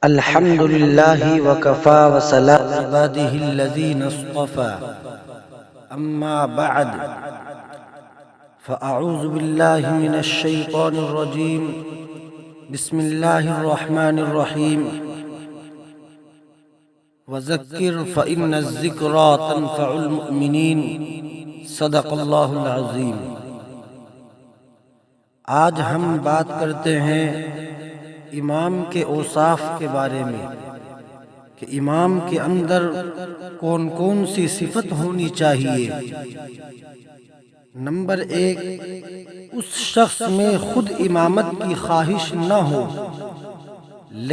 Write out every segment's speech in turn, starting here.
الحمد لله وكفى وسلام عباده الذين اصطفى أما بعد فأعوذ بالله من الشيطان الرجيم بسم الله الرحمن الرحيم وذكر فإن الذكرى تنفع المؤمنين صدق اللہ العظیم۔ آج ہم بات کرتے ہیں امام کے اوصاف کے بارے میں کہ امام کے اندر کون کون سی صفت ہونی چاہیے۔ نمبر 1، اس شخص میں خود امامت کی خواہش نہ ہو،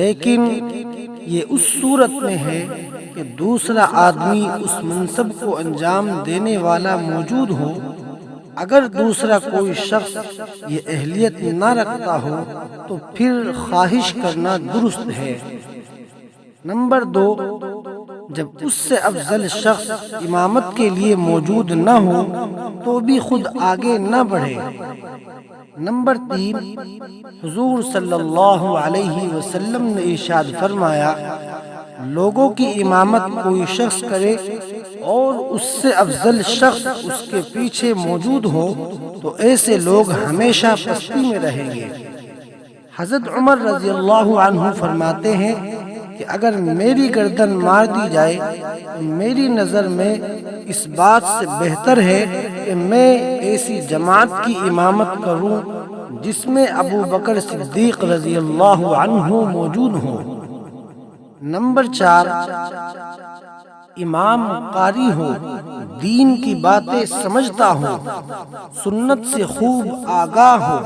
لیکن یہ اس صورت میں ہے کہ دوسرا آدمی اس منصب کو انجام دینے والا موجود ہو۔ اگر دوسرا کوئی شخص یہ اہلیت نہ رکھتا ہو تو پھر خواہش کرنا درست ہے۔ نمبر 2، جب اس سے افضل شخص امامت کے لیے موجود نہ ہو تو بھی خود آگے نہ بڑھے۔ نمبر 3، حضور صلی اللہ علیہ وسلم نے ارشاد فرمایا، لوگوں کی امامت کوئی شخص کرے اور اس سے افضل شخص اس کے پیچھے موجود ہو تو ایسے لوگ ہمیشہ پستی میں رہیں گے۔ حضرت عمر رضی اللہ عنہ فرماتے ہیں کہ اگر میری گردن مار دی جائے تو میری نظر میں اس بات سے بہتر ہے کہ میں ایسی جماعت کی امامت کروں جس میں ابو بکر صدیق رضی اللہ عنہ موجود ہوں۔ نمبر 4، امام قاری ہو، دین کی باتیں سمجھتا ہو، سنت سے خوب آگاہ ہو۔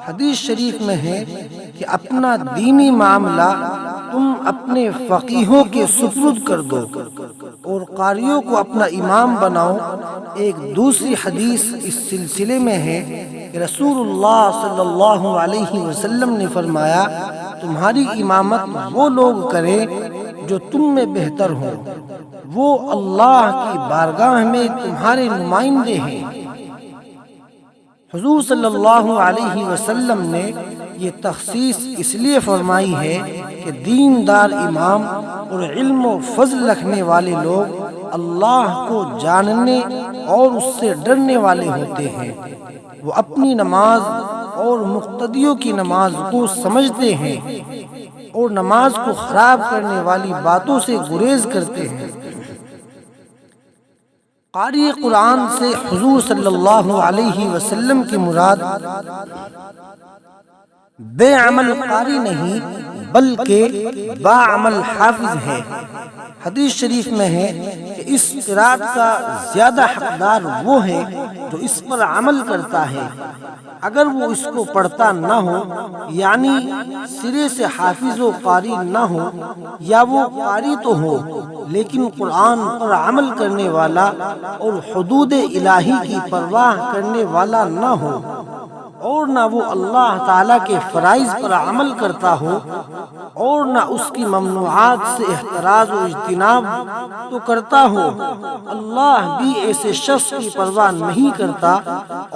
حدیث شریف میں ہے کہ اپنا دینی معاملہ تم اپنے فقیہوں کے سپرد کر دو اور قاریوں کو اپنا امام بناؤ۔ ایک دوسری حدیث اس سلسلے میں ہے کہ رسول اللہ صلی اللہ علیہ وسلم نے فرمایا، تمہاری امامت وہ لوگ کریں جو تم میں بہتر ہوں، وہ اللہ کی بارگاہ میں تمہارے نمائندے ہیں۔ حضور صلی اللہ علیہ وسلم نے یہ تخصیص اس لیے فرمائی ہے کہ دیندار امام اور علم و فضل رکھنے والے لوگ اللہ کو جاننے اور اس سے ڈرنے والے ہوتے ہیں۔ وہ اپنی نماز اور مقتدیوں کی نماز کو سمجھتے ہیں اور نماز کو خراب کرنے والی باتوں سے گریز کرتے ہیں۔ قاری قرآن سے حضور صلی اللہ علیہ وسلم کی مراد بے عمل قاری نہیں بلکہ با عمل حافظ ہے۔ حدیث شریف میں ہے کہ اس قرات کا زیادہ حقدار وہ ہے جو اس پر عمل کرتا ہے۔ اگر وہ اس کو پڑھتا نہ ہو، یعنی سرے سے حافظ و قاری نہ ہو، یا وہ قاری تو ہو لیکن قرآن پر عمل کرنے والا اور حدود الہی کی پرواہ کرنے والا نہ ہو، اور نہ وہ اللہ تعالیٰ کے فرائض پر عمل کرتا ہو اور نہ اس کی ممنوعات سے احتراز و اجتناب تو کرتا ہو، اللہ بھی ایسے شخص کی پرواہ نہیں کرتا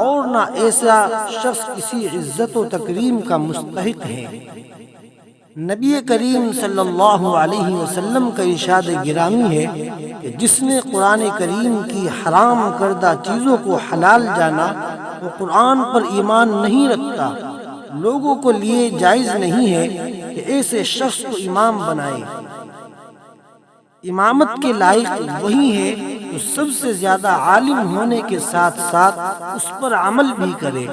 اور نہ ایسا شخص کسی عزت و تکریم کا مستحق ہے۔ نبی کریم صلی اللہ علیہ وسلم کا ارشاد گرامی ہے کہ جس نے قرآن کریم کی حرام کردہ چیزوں کو حلال جانا وہ قرآن پر ایمان نہیں رکھتا۔ لوگوں کو لیے جائز نہیں ہے کہ ایسے شخص کو امام بنائے۔ امامت کے لائق وہی ہے جو سب سے زیادہ عالم ہونے کے ساتھ ساتھ اس پر عمل بھی کرے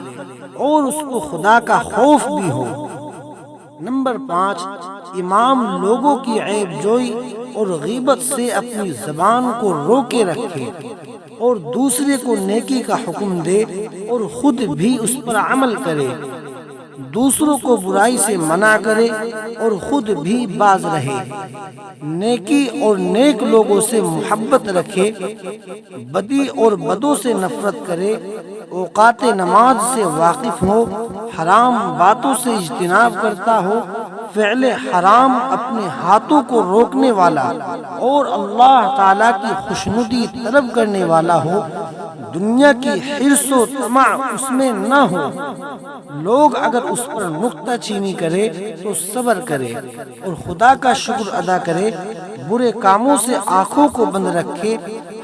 اور اس کو خدا کا خوف بھی ہو۔ نمبر 5، امام لوگوں کی عیب جوئی اور غیبت سے اپنی زبان کو روکے رکھے اور دوسرے کو نیکی کا حکم دے اور خود بھی اس پر عمل کرے، دوسروں کو برائی سے منع کرے اور خود بھی باز رہے، نیکی اور نیک لوگوں سے محبت رکھے، بدی اور بدوں سے نفرت کرے، اوقات نماز سے واقف ہو، حرام باتوں سے اجتناب کرتا ہو، فعل حرام اپنے ہاتھوں کو روکنے والا اور اللہ تعالیٰ کی خوشنودی طلب کرنے والا ہو، دنیا کی حرص و طمع اس میں نہ ہو۔ لوگ اگر اس پر نکتہ چینی کرے تو صبر کرے اور خدا کا شکر ادا کرے، برے کاموں سے آنکھوں کو بند رکھے،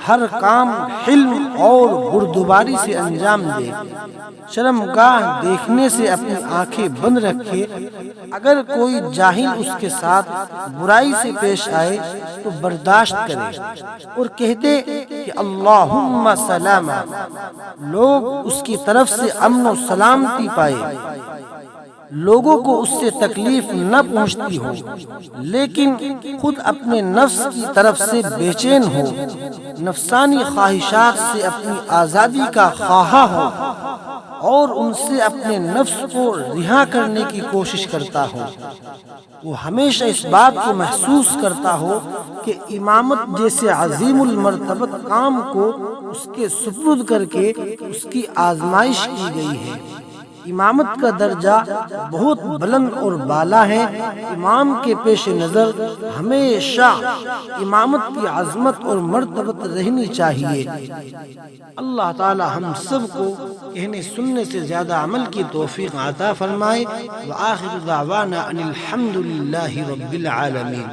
ہر کام حلم اور بردباری سے انجام دے، شرمگاہ دیکھنے سے اپنی آنکھیں بند رکھے، اگر کوئی جاہل اس کے ساتھ برائی سے پیش آئے تو برداشت کرے اور کہتے کہ اللہم سلاما، لوگ اس کی طرف سے امن و سلامتی پائے، لوگوں کو اس سے تکلیف نہ پہنچتی ہو، لیکن خود اپنے نفس کی طرف سے بے چین ہو، نفسانی خواہشات سے اپنی آزادی کا خواہاں ہو اور ان سے اپنے نفس کو رہا کرنے کی کوشش کرتا ہو، وہ ہمیشہ اس بات کو محسوس کرتا ہو کہ امامت جیسے عظیم المرتبت کام کو اس کے سپرد کر کے اس کی آزمائش کی گئی ہے۔ امامت کا درجہ بہت بلند اور بالا ہے۔ امام کے پیش نظر ہمیشہ امامت کی عظمت اور مرتبت رہنی چاہیے۔ اللہ تعالی ہم سب کو کہنے سننے سے زیادہ عمل کی توفیق عطا فرمائے۔ وآخر دعوانا ان الحمد للہ رب العالمین۔